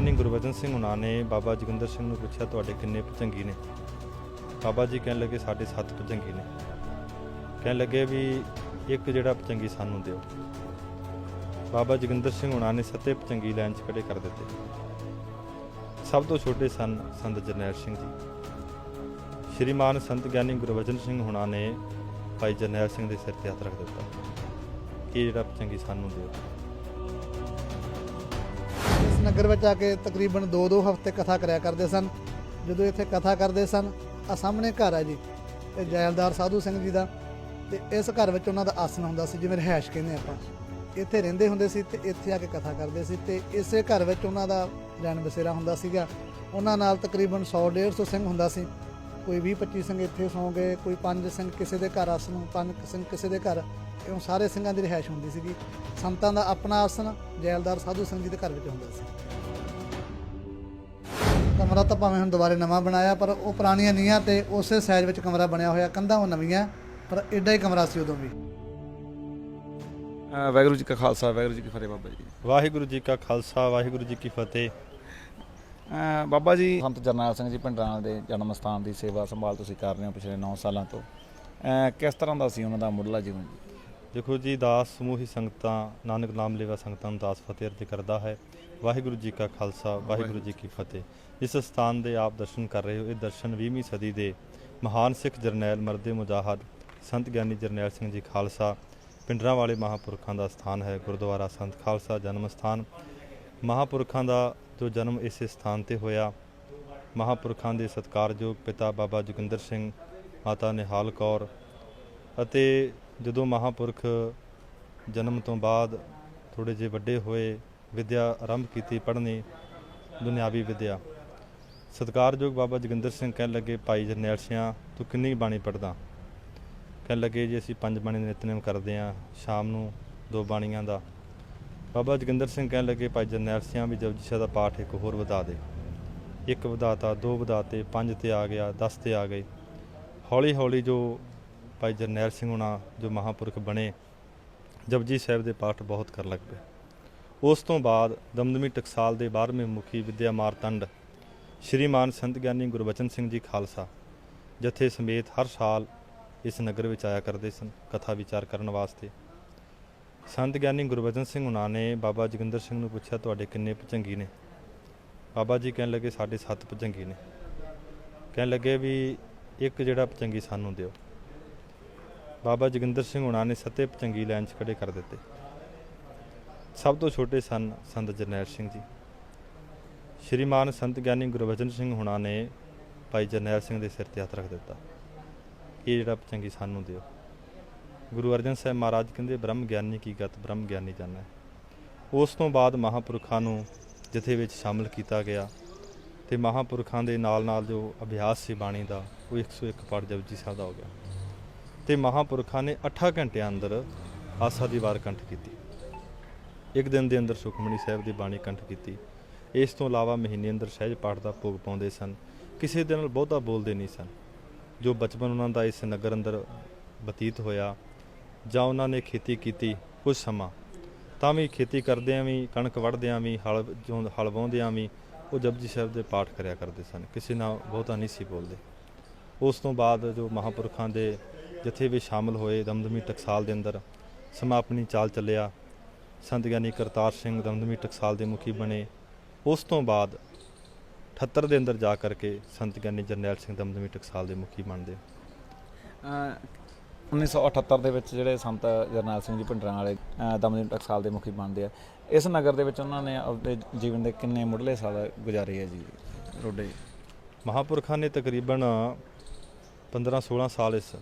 ਗਿਆਨੀ ਗੁਰਬਚਨ ਸਿੰਘ ਹੁਣਾਂ ਨੇ ਬਾਬਾ ਜੋਗਿੰਦਰ ਸਿੰਘ ਨੂੰ ਪੁੱਛਿਆ ਤੁਹਾਡੇ ਕਿੰਨੇ ਭੁਜੰਗੀ ਨੇ। ਬਾਬਾ ਜੀ ਕਹਿਣ ਲੱਗੇ ਸਾਡੇ 7 ਭੁਜੰਗੀ ਨੇ। ਕਹਿਣ ਲੱਗੇ ਵੀ ਇੱਕ ਜਿਹੜਾ ਭੁਜੰਗੀ ਸਾਨੂੰ ਦਿਓ। ਬਾਬਾ ਜੋਗਿੰਦਰ ਸਿੰਘ ਹੁਣਾਂ ਨੇ 7 ਭੁਜੰਗੀ ਲਾਈਨ 'ਚ ਖੜੇ ਕਰ ਦਿੱਤੇ। ਸਭ ਤੋਂ ਛੋਟੇ ਸਨ ਸੰਤ ਜਰਨੈਲ ਸਿੰਘ ਜੀ। ਸ਼੍ਰੀਮਾਨ ਸੰਤ ਗਿਆਨੀ ਗੁਰਬਚਨ ਸਿੰਘ ਹੁਣਾਂ ਨੇ ਭਾਈ ਜਰਨੈਲ ਸਿੰਘ ਦੇ ਸਿਰ ਤੇ ਹੱਥ ਰੱਖ ਦਿੱਤਾ ਕਿ ਜਿਹੜਾ ਭੁਜੰਗੀ ਸਾਨੂੰ ਦਿਓ। ਇਸ ਨਗਰ ਵਿੱਚ ਆ ਕੇ ਤਕਰੀਬਨ 2-2 ਹਫ਼ਤੇ ਕਥਾ ਕਰਿਆ ਕਰਦੇ ਸਨ। ਜਦੋਂ ਇੱਥੇ ਕਥਾ ਕਰਦੇ ਸਨ, ਆ ਸਾਹਮਣੇ ਘਰ ਹੈ ਜੀ, ਇਹ ਜੈਲਦਾਰ ਸਾਧੂ ਸਿੰਘ ਜੀ ਦਾ, ਤੇ ਇਸ ਘਰ ਵਿੱਚ ਉਹਨਾਂ ਦਾ ਆਸਣ ਹੁੰਦਾ ਸੀ, ਜਿਵੇਂ ਰਿਹਾਇਸ਼ ਕਹਿੰਦੇ ਆਪਾਂ। ਇੱਥੇ ਰਹਿੰਦੇ ਹੁੰਦੇ ਸੀ ਤੇ ਇੱਥੇ ਆ ਕੇ ਕਥਾ ਕਰਦੇ ਸੀ, ਤੇ ਇਸੇ ਘਰ ਵਿੱਚ ਉਹਨਾਂ ਦਾ ਰਹਿਣ ਬਸੇਰਾ ਹੁੰਦਾ ਸੀਗਾ। ਉਹਨਾਂ ਨਾਲ ਤਕਰੀਬਨ 100-150 ਸਿੰਘ ਹੁੰਦਾ ਸੀ। ਕੋਈ 20-25 ਸਿੰਘ ਇੱਥੇ ਸੌਂ ਗਏ, ਕੋਈ 5 ਸਿੰਘ ਕਿਸੇ ਦੇ ਘਰ ਆਸਣ, 5 ਸਿੰਘ ਕਿਸੇ ਦੇ ਘਰ, ਇਉਂ ਸਾਰੇ ਸਿੰਘਾਂ ਦੀ ਰਿਹਾਇਸ਼ ਹੁੰਦੀ ਸੀਗੀ। ਸੰਤਾਂ ਦਾ ਆਪਣਾ ਆਸਣ ਜੈਲਦਾਰ ਸਾਧੂ ਸਿੰਘ ਜੀ ਦੇ ਘਰ ਵਿੱਚ ਹੁੰਦਾ ਸੀ। ਕਮਰਾ ਤਾਂ ਭਾਵੇਂ ਹੁਣ ਦੁਬਾਰੇ ਨਵਾਂ ਬਣਾਇਆ, ਪਰ ਉਹ ਪੁਰਾਣੀਆਂ ਨੀਹਾਂ ਤੇ ਉਸੇ ਸਾਈਜ਼ ਵਿੱਚ ਕਮਰਾ ਬਣਿਆ ਹੋਇਆ। ਕੰਧਾਂ ਉਹ ਨਵੀਆਂ, ਪਰ ਐਡਾ ਹੀ ਕਮਰਾ ਸੀ ਉਦੋਂ ਵੀ। ਵਾਹਿਗੁਰੂ ਜੀ ਕਾ ਖਾਲਸਾ, ਵਾਹਿਗੁਰੂ ਜੀ ਕੀ ਫਤਿਹ। ਬਾਬਾ ਜੀ ਵਾਹਿਗੁਰੂ ਜੀ ਕਾ ਖਾਲਸਾ, ਵਾਹਿਗੁਰੂ ਜੀ ਕੀ ਫਤਿਹ। ਬਾਬਾ ਜੀ, ਸੰਤ ਜਰਨੈਲ ਸਿੰਘ ਜੀ ਭਿੰਡਰਾਂ ਦੇ ਜਨਮ ਸਥਾਨ ਦੀ ਸੇਵਾ ਸੰਭਾਲ ਤੁਸੀਂ ਕਰ ਰਹੇ ਹੋ ਪਿਛਲੇ 9 ਸਾਲਾਂ ਤੋਂ। ਕਿਸ ਤਰ੍ਹਾਂ ਦਾ ਸੀ ਉਹਨਾਂ ਦਾ ਮੁੱਢਲਾ ਜੀਵਨ ਜੀ? ਦੇਖੋ ਜੀ, ਦਾਸ ਸਮੂਹੀ ਸੰਗਤਾਂ ਨਾਨਕ ਨਾਮ ਲੇਵਾ ਸੰਗਤਾਂ ਨੂੰ ਦਾਸ ਫਤਿਹ ਅਰਜ਼ ਕਰਦਾ ਹੈ। ਵਾਹਿਗੁਰੂ ਜੀ ਕਾ ਖਾਲਸਾ, ਵਾਹਿਗੁਰੂ ਜੀ ਕੀ ਫਤਿਹ। ਇਸ ਸਥਾਨ ਦੇ ਆਪ ਦਰਸ਼ਨ ਕਰ ਰਹੇ ਹੋ, ਇਹ ਦਰਸ਼ਨ 20ਵੀਂ ਸਦੀ ਦੇ ਮਹਾਨ ਸਿੱਖ ਜਰਨੈਲ ਮਰਦੇ ਮੁਜਾਹਦ ਸੰਤ ਗਿਆਨੀ ਜਰਨੈਲ ਸਿੰਘ ਜੀ ਖਾਲਸਾ ਭਿੰਡਰਾਂ ਵਾਲੇ ਮਹਾਂਪੁਰਖਾਂ ਦਾ ਸਥਾਨ ਹੈ। ਗੁਰਦੁਆਰਾ ਸੰਤ ਖਾਲਸਾ ਜਨਮ ਸਥਾਨ। ਮਹਾਂਪੁਰਖਾਂ ਦਾ ਜੋ ਜਨਮ ਇਸੇ ਸਥਾਨ ਤੇ ਹੋਇਆ। ਮਹਾਂਪੁਰਖਾਂ ਦੇ ਸਤਿਕਾਰਯੋਗ ਪਿਤਾ ਬਾਬਾ ਜੋਗਿੰਦਰ ਸਿੰਘ, ਮਾਤਾ ਨਿਹਾਲ ਕੌਰ, ਅਤੇ ਜਦੋਂ ਮਹਾਂਪੁਰਖ ਜਨਮ ਤੋਂ ਬਾਅਦ ਥੋੜ੍ਹੇ ਜਿਹੇ ਵੱਡੇ ਹੋਏ, ਵਿੱਦਿਆ ਆਰੰਭ ਕੀਤੀ ਪੜ੍ਹਨੀ, ਦੁਨਿਆਵੀ ਵਿੱਦਿਆ। ਸਤਿਕਾਰਯੋਗ ਬਾਬਾ ਜੋਗਿੰਦਰ ਸਿੰਘ ਕਹਿਣ ਲੱਗੇ, ਭਾਈ ਜਰਨੈਲ ਸਿੰਘ ਤੂੰ ਕਿੰਨੀ ਬਾਣੀ ਪੜ੍ਹਦਾ? ਕਹਿਣ ਲੱਗੇ ਜੀ ਅਸੀਂ 5 ਬਾਣੀ ਦਾ ਨਿਤਨੇਮ ਕਰਦੇ ਹਾਂ, ਸ਼ਾਮ ਨੂੰ 2 ਬਾਣੀਆਂ ਦਾ। ਬਾਬਾ ਜੋਗਿੰਦਰ ਸਿੰਘ ਕਹਿਣ ਲੱਗੇ, ਭਾਈ ਜਰਨੈਲ ਸਿੰਘ ਵੀ ਜਪਜੀ ਸਾਹਿਬ ਦਾ ਪਾਠ ਇੱਕ ਹੋਰ ਵਧਾ ਦੇ। 1 ਵਧਾਤਾ, 2 ਵਧਾਤੇ, 5 ਤੇ ਆ ਗਿਆ, 10 ਤੇ ਆ ਗਏ। ਹੌਲੀ ਹੌਲੀ ਜੋ ਭਾਈ ਜਰਨੈਲ ਸਿੰਘ ਹੋਣਾ ਜੋ ਮਹਾਂਪੁਰਖ ਬਣੇ, ਜਪਜੀ ਸਾਹਿਬ ਦੇ ਪਾਠ ਬਹੁਤ ਕਰਨ ਲੱਗ ਪਏ। ਉਸ ਤੋਂ ਬਾਅਦ ਦਮਦਮੀ ਟਕਸਾਲ ਦੇ 12ਵੇਂ ਮੁਖੀ ਵਿੱਦਿਆ ਮਾਰਤੰਡ ਸ਼੍ਰੀਮਾਨ ਸੰਤ ਗਿਆਨੀ ਗੁਰਬਚਨ ਸਿੰਘ ਜੀ ਖਾਲਸਾ ਜਥੇ ਸਮੇਤ ਹਰ ਸਾਲ ਇਸ ਨਗਰ ਵਿੱਚ ਆਇਆ ਕਰਦੇ ਸਨ ਕਥਾ ਵਿਚਾਰ ਕਰਨ ਵਾਸਤੇ। ਸੰਤ ਗਿਆਨੀ ਗੁਰਬਚਨ ਸਿੰਘ ਹੁਣਾਂ ਨੇ ਬਾਬਾ ਜੋਗਿੰਦਰ ਸਿੰਘ ਨੂੰ ਪੁੱਛਿਆ ਤੁਹਾਡੇ ਕਿੰਨੇ ਭੁਜੰਗੀ ਨੇ। ਬਾਬਾ ਜੀ ਕਹਿਣ ਲੱਗੇ ਸਾਡੇ 7 ਭੁਜੰਗੀ ਨੇ। ਕਹਿਣ ਲੱਗੇ ਵੀ ਇੱਕ ਜਿਹੜਾ ਭੁਜੰਗੀ ਸਾਨੂੰ ਦਿਓ। ਬਾਬਾ ਜੋਗਿੰਦਰ ਸਿੰਘ ਹੁਣਾਂ ਨੇ 7 ਭੁਜੰਗੀ ਲਾਈਨ 'ਚ ਖੜੇ ਕਰ ਦਿੱਤੇ। ਸਭ ਤੋਂ ਛੋਟੇ ਸਨ ਸੰਤ ਜਰਨੈਲ ਸਿੰਘ ਜੀ। ਸ਼੍ਰੀਮਾਨ ਸੰਤ ਗਿਆਨੀ ਗੁਰਬਚਨ ਸਿੰਘ ਹੁਣਾਂ ਨੇ ਭਾਈ ਜਰਨੈਲ ਸਿੰਘ ਦੇ ਸਿਰ ਤੇ ਹੱਥ ਰੱਖ ਦਿੱਤਾ ਕਿ ਜਿਹੜਾ ਭੁਜੰਗੀ ਸਾਨੂੰ ਦਿਓ। ਗੁਰੂ ਅਰਜਨ ਸਾਹਿਬ ਮਹਾਰਾਜ ਕਹਿੰਦੇ ਬ੍ਰਹਮ ਗਿਆਨੀ ਕੀ ਗਤ ਬ੍ਰਹਮ ਗਿਆਨੀ ਜਾਣੈ। ਉਸ ਤੋਂ ਬਾਅਦ ਮਹਾਂਪੁਰਖਾਂ ਨੂੰ ਜਥੇ ਵਿੱਚ ਸ਼ਾਮਲ ਕੀਤਾ ਗਿਆ, ਅਤੇ ਮਹਾਂਪੁਰਖਾਂ ਦੇ ਨਾਲ ਨਾਲ ਜੋ ਅਭਿਆਸ ਸੀ ਬਾਣੀ ਦਾ ਉਹ 101 ਪਾਠ ਜਪਜੀ ਸਾਹਿਬ ਦਾ ਹੋ ਗਿਆ। ਅਤੇ ਮਹਾਂਪੁਰਖਾਂ ਨੇ 8 ਘੰਟਿਆਂ ਅੰਦਰ ਆਸਾ ਦੀ ਵਾਰ ਕੰਠ ਕੀਤੀ। ਇੱਕ ਦਿਨ ਦੇ ਅੰਦਰ ਸੁਖਮਨੀ ਸਾਹਿਬ ਦੀ ਬਾਣੀ ਕੰਠ ਕੀਤੀ। ਇਸ ਤੋਂ ਇਲਾਵਾ ਮਹੀਨੇ ਅੰਦਰ ਸਹਿਜ ਪਾਠ ਦਾ ਭੋਗ ਪਾਉਂਦੇ ਸਨ। ਕਿਸੇ ਦੇ ਨਾਲ ਬਹੁਤਾ ਬੋਲਦੇ ਨਹੀਂ ਸਨ। ਜੋ ਬਚਪਨ ਉਹਨਾਂ ਦਾ ਇਸ ਨਗਰ ਅੰਦਰ ਬਤੀਤ ਹੋਇਆ, ਜਾਂ ਉਹਨਾਂ ਨੇ ਖੇਤੀ ਕੀਤੀ ਕੁਝ ਸਮਾਂ, ਤਾਂ ਵੀ ਖੇਤੀ ਕਰਦਿਆਂ ਵੀ, ਕਣਕ ਵੱਢਦਿਆਂ ਵੀ, ਹਲ ਵਾਹੁੰਦਿਆਂ ਵੀ ਉਹ ਜਪਜੀ ਸਾਹਿਬ ਦੇ ਪਾਠ ਕਰਿਆ ਕਰਦੇ ਸਨ। ਕਿਸੇ ਨਾਲ ਬਹੁਤਾ ਨਹੀਂ ਸੀ ਬੋਲਦੇ। ਉਸ ਤੋਂ ਬਾਅਦ ਜੋ ਮਹਾਂਪੁਰਖਾਂ ਦੇ ਜਥੇ ਵਿੱਚ ਸ਼ਾਮਲ ਹੋਏ, ਦਮਦਮੀ ਟਕਸਾਲ ਦੇ ਅੰਦਰ ਸਮਾਂ ਆਪਣੀ ਚਾਲ ਚੱਲਿਆ। ਸੰਤ ਗਿਆਨੀ ਕਰਤਾਰ ਸਿੰਘ ਦਮਦਮੀ ਟਕਸਾਲ ਦੇ ਮੁਖੀ ਬਣੇ। ਉਸ ਤੋਂ ਬਾਅਦ 78 ਦੇ ਅੰਦਰ ਜਾ ਕਰਕੇ ਸੰਤ ਗਿਆਨੀ ਜਰਨੈਲ ਸਿੰਘ ਦਮਦਮੀ ਟਕਸਾਲ ਦੇ ਮੁਖੀ ਬਣਦੇ। 1978 ਦੇ ਵਿੱਚ ਜਿਹੜੇ ਸੰਤ ਜਰਨੈਲ ਸਿੰਘ ਜੀ ਭਿੰਡਰਾਂ ਵਾਲੇ ਦਮਦਮੀ ਟਕਸਾਲ ਦੇ ਮੁਖੀ ਬਣਦੇ ਆ, ਇਸ ਨਗਰ ਦੇ ਵਿੱਚ ਉਹਨਾਂ ਨੇ ਆਪਣੇ ਜੀਵਨ ਦੇ ਕਿੰਨੇ ਮੁੱਢਲੇ ਸਾਲ ਗੁਜ਼ਾਰੇ ਹੈ ਜੀ ਰੋਡੇ? ਮਹਾਂਪੁਰਖਾਂ ਨੇ ਤਕਰੀਬਨ 15-16 ਸਾਲ ਇਸ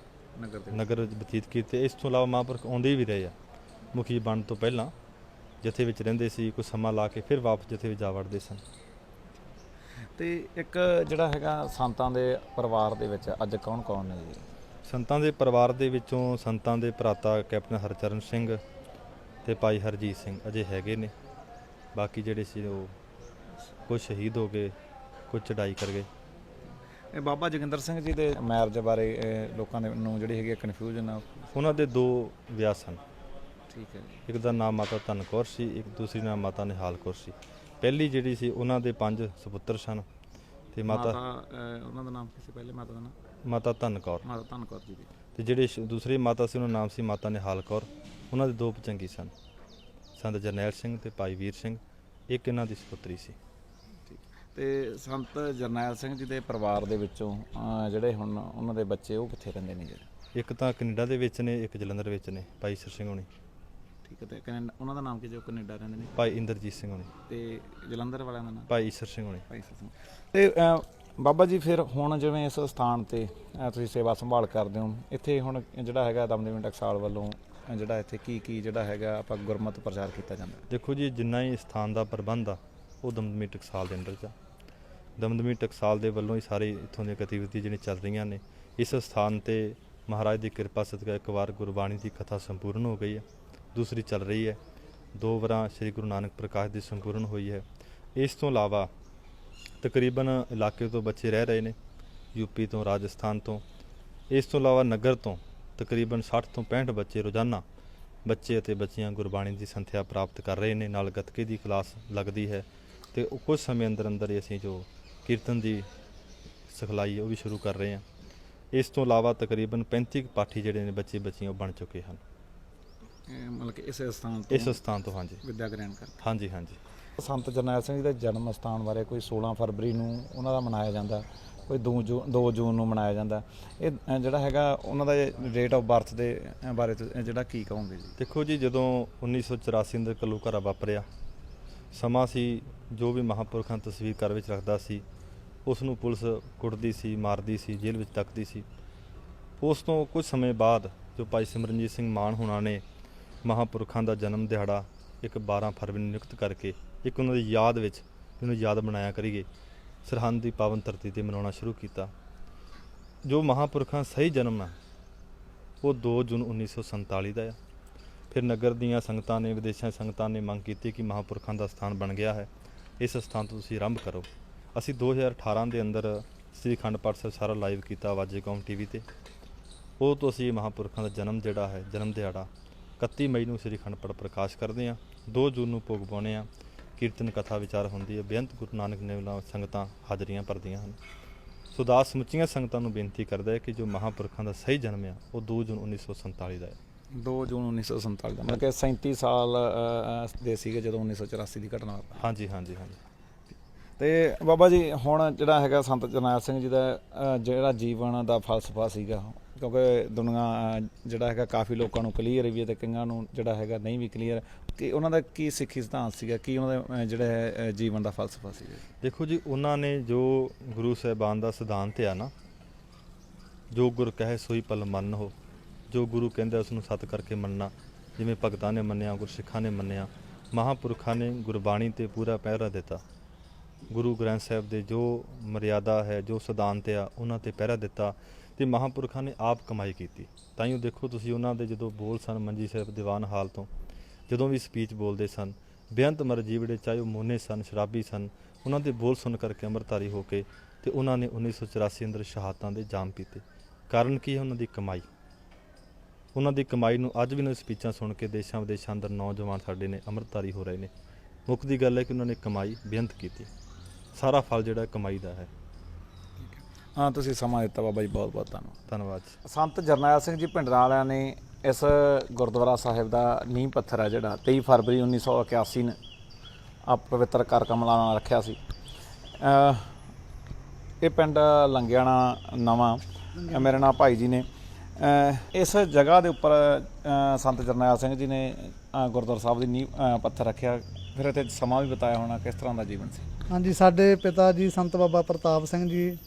ਨਗਰ ਬਤੀਤ ਕੀਤੇ। ਇਸ ਤੋਂ ਇਲਾਵਾ ਮਹਾਂਪੁਰਖ ਆਉਂਦੇ ਵੀ ਰਹੇ ਆ। ਮੁਖੀ ਬਣਨ ਤੋਂ ਪਹਿਲਾਂ ਜਥੇ ਵਿੱਚ ਰਹਿੰਦੇ ਸੀ, ਕੁਝ ਸਮਾਂ ਲਾ ਕੇ ਫਿਰ ਵਾਪਸ ਜਥੇ ਵਿੱਚ ਜਾ ਵੜਦੇ ਸਨ। ਅਤੇ ਇੱਕ ਜਿਹੜਾ ਹੈਗਾ ਸੰਤਾਂ ਦੇ ਪਰਿਵਾਰ ਦੇ ਵਿੱਚ ਅੱਜ ਕੌਣ ਕੌਣ ਨੇ ਜੀ? ਸੰਤਾਂ ਦੇ ਪਰਿਵਾਰ ਦੇ ਵਿੱਚੋਂ ਸੰਤਾਂ ਦੇ ਭਰਾਤਾ ਕੈਪਟਨ ਹਰਚਰਨ ਸਿੰਘ ਅਤੇ ਭਾਈ ਹਰਜੀਤ ਸਿੰਘ ਅਜੇ ਹੈਗੇ ਨੇ। ਬਾਕੀ ਜਿਹੜੇ ਸੀ ਉਹ ਕੁਝ ਸ਼ਹੀਦ ਹੋ ਗਏ, ਕੁਝ ਚੜ੍ਹਾਈ ਕਰ ਗਏ। ਇਹ ਬਾਬਾ ਜੋਗਿੰਦਰ ਸਿੰਘ ਜੀ ਦੇ ਮੈਰਿਜ ਬਾਰੇ ਲੋਕਾਂ ਦੇ ਨੂੰ ਜਿਹੜੀ ਹੈਗੀ ਕਨਫਿਊਜ਼ਨ ਆ। ਉਹਨਾਂ ਦੇ 2 ਵਿਆਹ ਸਨ। ਠੀਕ ਹੈ ਜੀ। ਇੱਕ ਦਾ ਨਾਮ ਮਾਤਾ ਧਨ ਕੌਰ ਸੀ, ਇੱਕ ਦੂਸਰੀ ਨਾਮ ਮਾਤਾ ਨਿਹਾਲ ਕੌਰ ਸੀ। ਪਹਿਲੀ ਜਿਹੜੀ ਸੀ ਉਹਨਾਂ ਦੇ 5 ਸੁਪੁੱਤਰ ਸਨ ਤੇ ਮਾਤਾ ਉਹਨਾਂ ਦਾ ਨਾਮ ਕੀ ਸੀ ਪਹਿਲੇ ਮਾਤਾ ਦਾ ਨਾਮ? ਮਾਤਾ ਧੰਨ ਕੌਰ। ਮਾਤਾ ਧੰਨ ਕੌਰ ਜੀ ਦੀ। ਤੇ ਜਿਹੜੇ ਦੂਸਰੀ ਮਾਤਾ ਸੀ ਉਹਨਾਂ ਦਾ ਨਾਮ ਸੀ ਮਾਤਾ ਨਿਹਾਲ ਕੌਰ। ਉਹਨਾਂ ਦੇ 2 ਭੁਜੰਗੀ ਸਨ, ਸੰਤ ਜਰਨੈਲ ਸਿੰਘ ਤੇ ਭਾਈ ਵੀਰ ਸਿੰਘ। ਇੱਕ ਇਹਨਾਂ ਦੀ ਸੁਪੁੱਤਰੀ ਸੀ। ਤੇ ਸੰਤ ਜਰਨੈਲ ਸਿੰਘ ਜੀ ਦੇ ਪਰਿਵਾਰ ਦੇ ਵਿੱਚੋਂ ਜਿਹੜੇ ਹੁਣ ਉਹਨਾਂ ਦੇ ਬੱਚੇ ਉਹ ਕਿੱਥੇ ਰਹਿੰਦੇ ਨੇ ਜਿਹੜੇ? ਇੱਕ ਤਾਂ ਕੈਨੇਡਾ ਦੇ ਵਿੱਚ ਨੇ, ਇੱਕ ਜਲੰਧਰ ਵਿੱਚ ਨੇ, ਭਾਈ ਸਰ ਸਿੰਘ ਹੋਣੀ। ਠੀਕ ਹੈ। ਤੇ ਉਹਨਾਂ ਦਾ ਨਾਮ ਕੀ ਜੋ ਕੈਨੇਡਾ ਰਹਿੰਦੇ ਨੇ? ਭਾਈ ਇੰਦਰਜੀਤ ਸਿੰਘ ਹੋਣੀ ਤੇ ਜਲੰਧਰ ਵਾਲਿਆਂ ਦਾ ਨਾਮ? ਭਾਈ ਈਸ਼ਰ ਸਿੰਘ ਹੋਣੀ। ਭਾਈ ਸਰ ਸਿੰਘ। ਤੇ ਬਾਬਾ ਜੀ ਫਿਰ ਹੁਣ ਜਿਵੇਂ ਇਸ ਸਥਾਨ ਤੇ ਤੁਸੀਂ ਸੇਵਾ ਸੰਭਾਲ ਕਰਦੇ ਹੋ, ਇੱਥੇ ਹੁਣ ਜਿਹੜਾ ਹੈਗਾ ਦਮਦਮੀ ਟਕਸਾਲ ਵੱਲੋਂ ਜਿਹੜਾ ਇੱਥੇ ਕੀ ਜਿਹੜਾ ਹੈਗਾ ਆਪਾਂ ਗੁਰਮਤਿ ਪ੍ਰਚਾਰ ਕੀਤਾ ਜਾਂਦਾ? ਦੇਖੋ ਜੀ, ਜਿੰਨਾ ਹੀ ਸਥਾਨ ਦਾ ਪ੍ਰਬੰਧ ਆ ਉਹ ਦਮਦਮੀ ਟਕਸਾਲ ਦੇ ਅੰਡਰ 'ਚ ਆ। ਦਮਦਮੀ ਟਕਸਾਲ ਦੇ ਵੱਲੋਂ ਹੀ ਸਾਰੇ ਇੱਥੋਂ ਦੀਆਂ ਗਤੀਵਿਧੀਆਂ ਜਿਹੜੀਆਂ ਚੱਲ ਰਹੀਆਂ ਨੇ। ਇਸ ਸਥਾਨ ਤੇ ਮਹਾਰਾਜ ਦੀ ਕਿਰਪਾ ਸਦਕਾ ਇੱਕ ਵਾਰ ਗੁਰਬਾਣੀ ਦੀ ਕਥਾ ਸੰਪੂਰਨ ਹੋ ਗਈ ਹੈ, ਦੂਸਰੀ ਚੱਲ ਰਹੀ ਹੈ। 2 ਵਾਰਾਂ ਸ੍ਰੀ ਗੁਰੂ ਨਾਨਕ ਪ੍ਰਕਾਸ਼ ਦੀ ਸੰਪੂਰਨ ਹੋਈ ਹੈ। ਇਸ ਤੋਂ ਇਲਾਵਾ ਤਕਰੀਬਨ ਇਲਾਕੇ ਤੋਂ ਬੱਚੇ ਰਹਿ ਰਹੇ ਨੇ, ਯੂਪੀ ਤੋਂ, ਰਾਜਸਥਾਨ ਤੋਂ। ਇਸ ਤੋਂ ਇਲਾਵਾ ਨਗਰ ਤੋਂ ਤਕਰੀਬਨ 60 ਤੋਂ 65 ਬੱਚੇ ਰੋਜ਼ਾਨਾ ਬੱਚੇ ਅਤੇ ਬੱਚੀਆਂ ਗੁਰਬਾਣੀ ਦੀ ਸੰਥਿਆ ਪ੍ਰਾਪਤ ਕਰ ਰਹੇ ਨੇ। ਨਾਲ ਗੱਤਕੇ ਦੀ ਕਲਾਸ ਲੱਗਦੀ ਹੈ ਤੇ ਉਹ ਕੁਝ ਸਮੇਂ ਅੰਦਰ ਅੰਦਰ ਹੀ ਅਸੀਂ ਜੋ ਕੀਰਤਨ ਦੀ ਸਿਖਲਾਈ ਹੈ ਉਹ ਵੀ ਸ਼ੁਰੂ ਕਰ ਰਹੇ ਹਾਂ। ਇਸ ਤੋਂ ਇਲਾਵਾ ਤਕਰੀਬਨ 35 ਪਾਠੀ ਜਿਹੜੇ ਨੇ ਬੱਚੇ ਬੱਚੀਆਂ ਉਹ ਬਣ ਚੁੱਕੇ ਹਨ। ਮਤਲਬ ਕਿ ਇਸ ਸਥਾਨ ਤੋਂ ਹਾਂਜੀ ਵਿਦਿਆ ਗ੍ਰਹਿਣ ਕਰ। ਹਾਂਜੀ। ਸੰਤ ਜਰਨੈਲ ਸਿੰਘ ਜੀ ਦੇ ਜਨਮ ਸਥਾਨ ਬਾਰੇ ਕੋਈ 16 ਫਰਵਰੀ ਨੂੰ ਉਹਨਾਂ ਦਾ ਮਨਾਇਆ ਜਾਂਦਾ, ਕੋਈ 2 ਜੂਨ ਨੂੰ ਮਨਾਇਆ ਜਾਂਦਾ। ਇਹ ਜਿਹੜਾ ਹੈਗਾ ਉਹਨਾਂ ਦਾ ਡੇਟ ਆਫ ਬਰਥ ਦੇ ਬਾਰੇ ਜਿਹੜਾ ਕੀ ਕਹੋਗੇ ਜੀ? ਦੇਖੋ ਜੀ, ਜਦੋਂ 1984 ਅੰਦਰ ਘੱਲੂਘਾਰਾ ਵਾਪਰਿਆ ਸਮਾਂ ਸੀ, ਜੋ ਵੀ ਮਹਾਂਪੁਰਖਾਂ ਤਸਵੀਰ ਘਰ ਵਿੱਚ ਰੱਖਦਾ ਸੀ ਉਸ ਨੂੰ ਪੁਲਿਸ ਕੁੱਟਦੀ ਸੀ, ਮਾਰਦੀ ਸੀ, ਜੇਲ੍ਹ ਵਿੱਚ ਤੱਕਦੀ ਸੀ। ਉਸ ਤੋਂ ਕੁਝ ਸਮੇਂ ਬਾਅਦ ਜੋ ਭਾਈ ਸਿਮਰਨਜੀਤ ਸਿੰਘ ਮਾਨ ਹੋਣਾ ਨੇ ਮਹਾਂਪੁਰਖਾਂ ਦਾ ਜਨਮ ਦਿਹਾੜਾ ਇੱਕ 12 ਫਰਵਰੀ ਨੂੰ ਨਿਯੁਕਤ ਕਰਕੇ ਇੱਕ ਉਹਨਾਂ ਦੀ ਯਾਦ ਵਿੱਚ ਇਹਨੂੰ ਯਾਦ ਬਣਾਇਆ ਕਰੀਏ, ਸਰਹੰਦ ਦੀ ਪਾਵਨ ਧਰਤੀ 'ਤੇ ਮਨਾਉਣਾ ਸ਼ੁਰੂ ਕੀਤਾ। ਜੋ ਮਹਾਂਪੁਰਖਾਂ ਸਹੀ ਜਨਮ ਹੈ ਉਹ 2 ਜੂਨ 1947 ਦਾ ਆ। ਫਿਰ ਨਗਰ ਦੀਆਂ ਸੰਗਤਾਂ ਨੇ, ਵਿਦੇਸ਼ਾਂ ਸੰਗਤਾਂ ਨੇ ਮੰਗ ਕੀਤੀ ਕਿ ਮਹਾਂਪੁਰਖਾਂ ਦਾ ਸਥਾਨ ਬਣ ਗਿਆ ਹੈ, ਇਸ ਸਥਾਨ ਤੋਂ ਤੁਸੀਂ ਆਰੰਭ ਕਰੋ। ਅਸੀਂ 2018 ਦੇ ਅੰਦਰ ਸ੍ਰੀ ਅਖੰਡ ਪਾਠ ਸਾਹਿਬ ਸਾਰਾ ਲਾਈਵ ਕੀਤਾ ਵਾਜੇ ਕੌਮ TV ਤੇ। ਉਹ ਤੋਂ ਅਸੀਂ ਮਹਾਂਪੁਰਖਾਂ ਦਾ ਜਨਮ ਜਿਹੜਾ ਹੈ, ਜਨਮ ਦਿਹਾੜਾ 31 ਮਈ ਨੂੰ ਸ੍ਰੀ ਅਖੰਡ ਪਾਠ ਪ੍ਰਕਾਸ਼ ਕਰਦੇ ਹਾਂ। 2 ਜੂਨ ਨੂੰ ਭੋਗ ਪਾਉਂਦੇ ਹਾਂ। ਕੀਰਤਨ ਕਥਾ ਵਿਚਾਰ ਹੁੰਦੀ ਹੈ। ਬੇਅੰਤ ਗੁਰੂ ਨਾਨਕ ਨੇ ਸੰਗਤਾਂ ਹਾਜ਼ਰੀਆਂ ਭਰਦੀਆਂ ਹਨ। ਸੋ ਦਾਸ ਸਮੁੱਚੀਆਂ ਸੰਗਤਾਂ ਨੂੰ ਬੇਨਤੀ ਕਰਦਾ ਹੈ ਕਿ ਜੋ ਮਹਾਂਪੁਰਖਾਂ ਦਾ ਸਹੀ ਜਨਮ ਆ ਉਹ 2 ਜੂਨ 1947 ਦਾ ਹੈ। 2 ਜੂਨ 1947 ਦਾ, ਮਤਲਬ ਕਿ 37 ਸਾਲ ਦੇ ਸੀਗੇ ਜਦੋਂ 1984 ਦੀ ਘਟਨਾ ਵਾਪਰੀ। ਹਾਂਜੀ। ਤੇ ਬਾਬਾ ਜੀ ਹੁਣ ਜਿਹੜਾ ਹੈਗਾ ਸੰਤ ਜਰਨੈਲ ਸਿੰਘ ਜੀ ਦਾ ਜਿਹੜਾ ਜੀਵਨ ਦਾ ਫਲਸਫਾ ਸੀਗਾ, ਕਿਉਂਕਿ ਦੁਨੀਆ ਜਿਹੜਾ ਹੈਗਾ ਕਾਫੀ ਲੋਕਾਂ ਨੂੰ ਕਲੀਅਰ ਵੀ ਹੈ ਤੇ ਕਈਆਂ ਨੂੰ ਜਿਹੜਾ ਹੈਗਾ ਨਹੀਂ ਵੀ ਕਲੀਅਰ, ਕਿ ਉਹਨਾਂ ਦਾ ਕੀ ਸਿੱਖੀ ਸਿਧਾਂਤ ਸੀਗਾ, ਕੀ ਉਹਨਾਂ ਦਾ ਜਿਹੜਾ ਜੀਵਨ ਦਾ ਫਲਸਫਾ ਸੀਗਾ? ਦੇਖੋ ਜੀ, ਉਹਨਾਂ ਨੇ ਜੋ ਗੁਰੂ ਸਾਹਿਬਾਨ ਦਾ ਸਿਧਾਂਤ ਆ ਨਾ, ਜੋ ਗੁਰ ਕਹੇ ਸੋਈ ਭਲ ਮੰਨ ਹੋ, ਜੋ ਗੁਰੂ ਕਹਿੰਦਾ ਉਸ ਨੂੰ ਸਤ ਕਰਕੇ ਮੰਨਣਾ। ਜਿਵੇਂ ਭਗਤਾਂ ਨੇ ਮੰਨਿਆ, ਗੁਰਸਿੱਖਾਂ ਨੇ ਮੰਨਿਆ, ਮਹਾਂਪੁਰਖਾਂ ਨੇ ਗੁਰਬਾਣੀ 'ਤੇ ਪੂਰਾ ਪਹਿਰਾ ਦਿੱਤਾ। ਗੁਰੂ ਗ੍ਰੰਥ ਸਾਹਿਬ ਦੇ ਜੋ ਮਰਿਆਦਾ ਹੈ, ਜੋ ਸਿਧਾਂਤ ਆ, ਉਹਨਾਂ 'ਤੇ ਪਹਿਰਾ ਦਿੱਤਾ ਤੇ ਮਹਾਂਪੁਰਖਾਂ ਨੇ ਆਪ ਕਮਾਈ ਕੀਤੀ। ਤਾਂ ਹੀ ਦੇਖੋ ਤੁਸੀਂ ਉਹਨਾਂ ਦੇ ਜਦੋਂ ਬੋਲ ਸਨ ਮੰਜੀ ਸਾਹਿਬ ਦੀਵਾਨ ਹਾਲ ਤੋਂ, ਜਦੋਂ ਵੀ ਸਪੀਚ ਬੋਲਦੇ ਸਨ, ਬੇਅੰਤ ਮਰ ਜੀਵੜੇ, ਚਾਹੇ ਉਹ ਮੋਨੇ ਸਨ, ਸ਼ਰਾਬੀ ਸਨ, ਉਹਨਾਂ ਦੇ ਬੋਲ ਸੁਣ ਕਰਕੇ ਅੰਮ੍ਰਿਤਧਾਰੀ ਹੋ ਕੇ ਤੇ ਉਹਨਾਂ ਨੇ 1984 ਅੰਦਰ ਸ਼ਹਾਦਤਾਂ ਦੇ ਜਾਮ ਪੀਤੇ। ਕਾਰਨ ਕੀ ਹੈ? ਉਹਨਾਂ ਦੀ ਕਮਾਈ। ਉਹਨਾਂ ਦੀ ਕਮਾਈ ਨੂੰ ਅੱਜ ਵੀ ਉਹਨਾਂ ਦੀ ਸਪੀਚਾਂ ਸੁਣ ਕੇ ਦੇਸ਼ਾਂ ਵਿਦੇਸ਼ਾਂ ਅੰਦਰ ਨੌਜਵਾਨ ਸਾਡੇ ਨੇ ਅੰਮ੍ਰਿਤਧਾਰੀ ਹੋ ਰਹੇ ਨੇ। ਮੁੱਖ ਦੀ ਗੱਲ ਹੈ ਕਿ ਉਹਨਾਂ ਨੇ ਕਮਾਈ ਬੇਅੰਤ ਕੀਤੀ। ਸਾਰਾ ਫਲ ਜਿਹੜਾ ਕਮਾਈ ਦਾ ਹੈ। ਹਾਂ, ਤੁਸੀਂ ਸਮਾਂ ਦਿੱਤਾ ਬਾਬਾ ਜੀ, ਬਹੁਤ ਬਹੁਤ ਧੰਨਵਾਦ। ਸੰਤ ਜਰਨੈਲ ਸਿੰਘ ਜੀ ਭਿੰਡਰਾਂ ਵਾਲਿਆਂ ਨੇ ਇਸ ਗੁਰਦੁਆਰਾ ਸਾਹਿਬ ਦਾ ਨੀਂਹ ਪੱਥਰ ਹੈ ਜਿਹੜਾ 23 ਫਰਵਰੀ 1981 ਨੂੰ ਪਵਿੱਤਰ ਕਰ ਕਮਲਾਂ ਨਾਲ ਰੱਖਿਆ ਸੀ। ਇਹ ਪਿੰਡ ਲੰਗਿਆਣਾ ਨਵਾਂ, ਮੇਰੇ ਨਾਲ ਭਾਈ ਜੀ ਨੇ ਇਸ ਜਗ੍ਹਾ ਦੇ ਉੱਪਰ ਸੰਤ ਜਰਨੈਲ ਸਿੰਘ ਜੀ ਨੇ ਗੁਰਦੁਆਰਾ ਸਾਹਿਬ ਦੀ ਨੀਂਹ ਪੱਥਰ ਰੱਖਿਆ। ਫਿਰ ਇੱਥੇ ਸਮਾਂ ਵੀ ਬਿਤਾਇਆ ਹੋਣਾ, ਕਿਸ ਤਰ੍ਹਾਂ ਦਾ ਜੀਵਨ ਸੀ? ਹਾਂਜੀ, ਸਾਡੇ ਪਿਤਾ ਜੀ ਸੰਤ ਬਾਬਾ ਪ੍ਰਤਾਪ ਸਿੰਘ ਜੀ,